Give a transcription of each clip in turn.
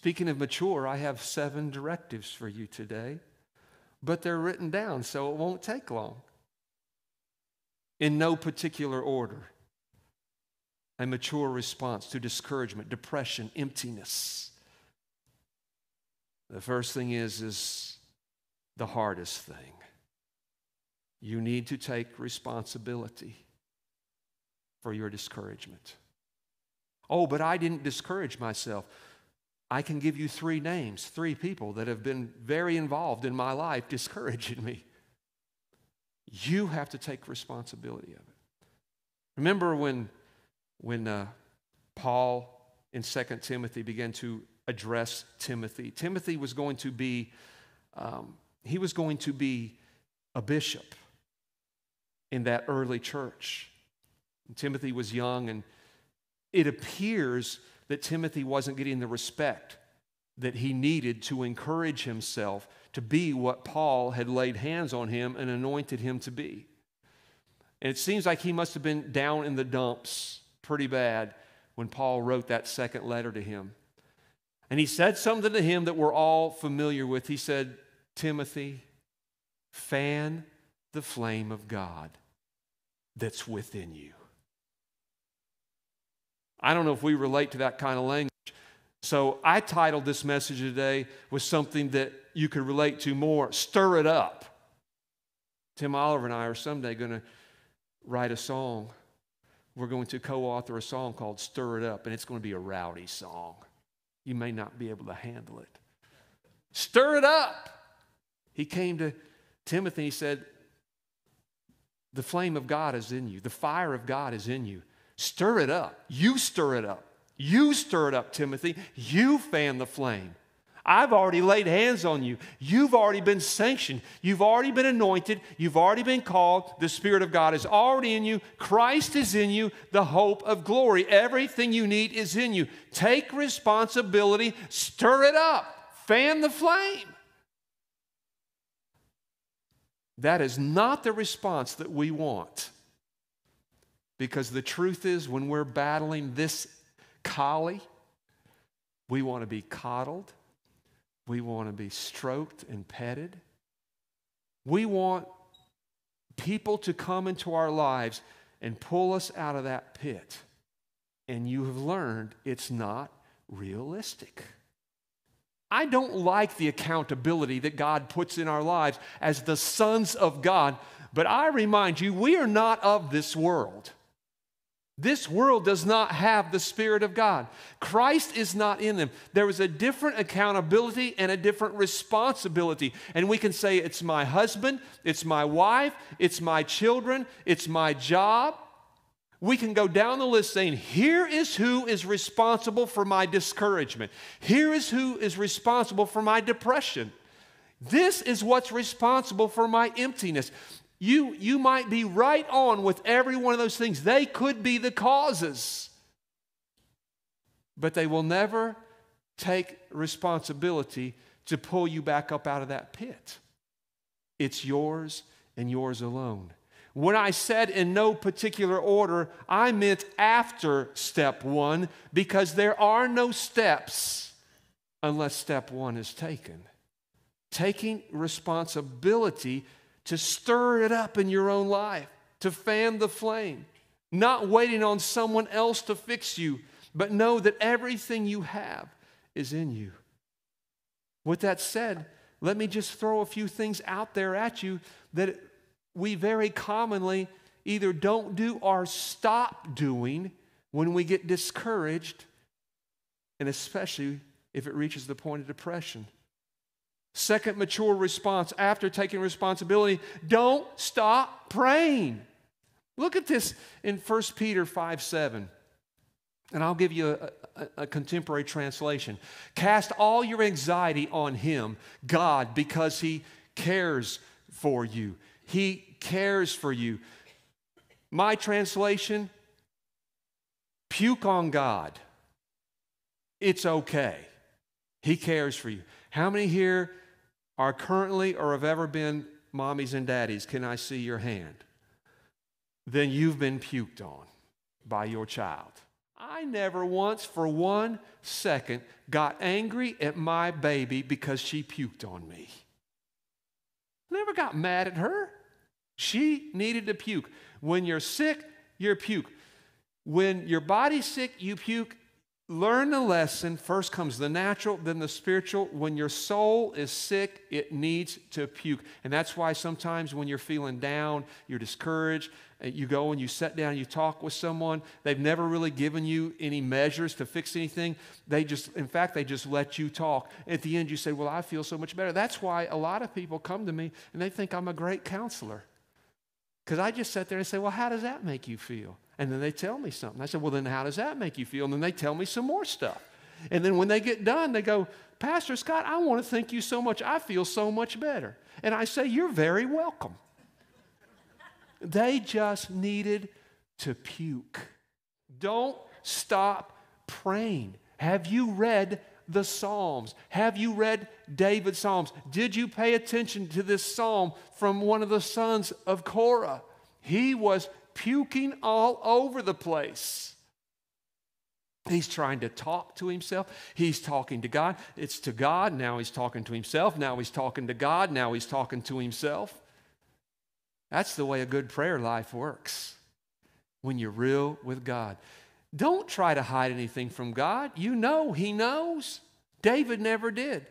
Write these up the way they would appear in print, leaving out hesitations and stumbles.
Speaking of mature, I have 7 directives for you today, but they're written down, so it won't take long. In no particular order, a mature response to discouragement, depression, emptiness. The first thing is the hardest thing. You need to take responsibility for your discouragement. Oh, but I didn't discourage myself. I can give you 3 names, 3 people that have been very involved in my life discouraging me. You have to take responsibility of it. Remember when Paul in 2 Timothy began to address Timothy. Timothy was going to be, he was going to be a bishop in that early church. And Timothy was young, and it appears that Timothy wasn't getting the respect that he needed to encourage himself to be what Paul had laid hands on him and anointed him to be. And it seems like he must have been down in the dumps pretty bad when Paul wrote that second letter to him. And he said something to him that we're all familiar with. He said, Timothy, fan the flame of God that's within you. I don't know if we relate to that kind of language. So I titled this message today with something that you could relate to more. Stir it up. Tim Oliver and I are someday going to write a song. We're going to co-author a song called Stir It Up, and it's going to be a rowdy song. You may not be able to handle it. Stir it up. He came to Timothy, he said, the flame of God is in you. The fire of God is in you. Stir it up. You stir it up. You stir it up, Timothy. You fan the flame. I've already laid hands on you. You've already been sanctioned. You've already been anointed. You've already been called. The Spirit of God is already in you. Christ is in you, the hope of glory. Everything you need is in you. Take responsibility. Stir it up. Fan the flame. That is not the response that we want. Because the truth is, when we're battling this collie, we want to be coddled. We want to be stroked and petted. We want people to come into our lives and pull us out of that pit. And you have learned it's not realistic. I don't like the accountability that God puts in our lives as the sons of God, but I remind you, we are not of this world. This world does not have the Spirit of God. Christ is not in them. There is a different accountability and a different responsibility. And we can say, it's my husband, it's my wife, it's my children, it's my job. We can go down the list saying, here is who is responsible for my discouragement. Here is who is responsible for my depression. This is what's responsible for my emptiness. You might be right on with every one of those things. They could be the causes. But they will never take responsibility to pull you back up out of that pit. It's yours and yours alone. When I said in no particular order, I meant after step 1, because there are no steps unless step 1 is taken. Taking responsibility to stir it up in your own life, to fan the flame, not waiting on someone else to fix you, but know that everything you have is in you. With that said, let me just throw a few things out there at you that we very commonly either don't do or stop doing when we get discouraged, and especially if it reaches the point of depression. Second mature response after taking responsibility, don't stop praying. Look at this in 1 Peter 5:7. And I'll give you a contemporary translation. Cast all your anxiety on Him, God, because He cares for you. He cares for you. My translation, puke on God. It's okay. He cares for you. How many here are currently or have ever been mommies and daddies? Can I see your hand? Then you've been puked on by your child. I never once for 1 second got angry at my baby because she puked on me. Never got mad at her. She needed to puke. When you're sick, you puke. When your body's sick, you puke. Learn the lesson. First comes the natural, then the spiritual. When your soul is sick, it needs to puke. And that's why sometimes when you're feeling down, you're discouraged, you go and you sit down, you talk with someone. They've never really given you any measures to fix anything. In fact, they just let you talk. At the end, you say, well, I feel so much better. That's why a lot of people come to me and they think I'm a great counselor. Because I just sit there and say, well, how does that make you feel? And then they tell me something. I said, well, then how does that make you feel? And then they tell me some more stuff. And then when they get done, they go, Pastor Scott, I want to thank you so much. I feel so much better. And I say, you're very welcome. They just needed to puke. Don't stop praying. Have you read the Psalms? Have you read David's Psalms? Did you pay attention to this psalm from one of the sons of Korah? He was puking all over the place. He's trying to talk to himself. He's talking to God. It's to God. Now he's talking to himself. Now he's talking to God. Now he's talking to himself. That's the way a good prayer life works. When you're real with God. Don't try to hide anything from God. You know He knows. David never did.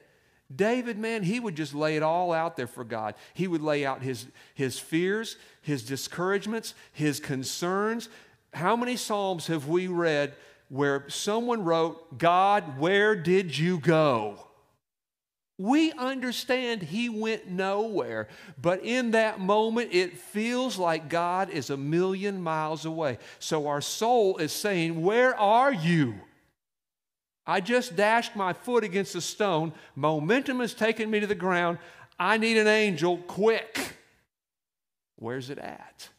David, man, he would just lay it all out there for God. He would lay out his fears, his discouragements, his concerns. How many Psalms have we read where someone wrote, God, where did you go? We understand he went nowhere, but in that moment, it feels like God is a million miles away. So our soul is saying, where are you? I just dashed my foot against a stone. Momentum has taken me to the ground. I need an angel, quick. Where's it at?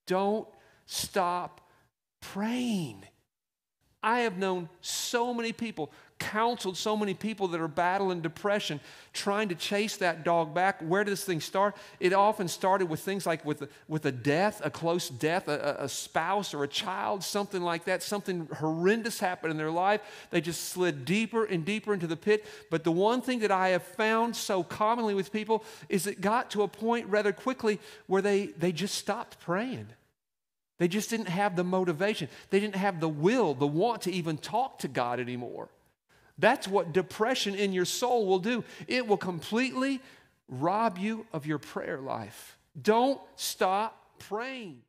Don't stop praying. I have known so many people, counseled so many people that are battling depression, trying to chase that dog back. Where did this thing start? It often started with things like with a death, a close death, a spouse or a child, something like that. Something horrendous happened in their life. They just slid deeper and deeper into the pit. But the one thing that I have found so commonly with people is it got to a point rather quickly where they just stopped praying. They just didn't have the motivation. They didn't have the will, the want to even talk to God anymore. That's what depression in your soul will do. It will completely rob you of your prayer life. Don't stop praying.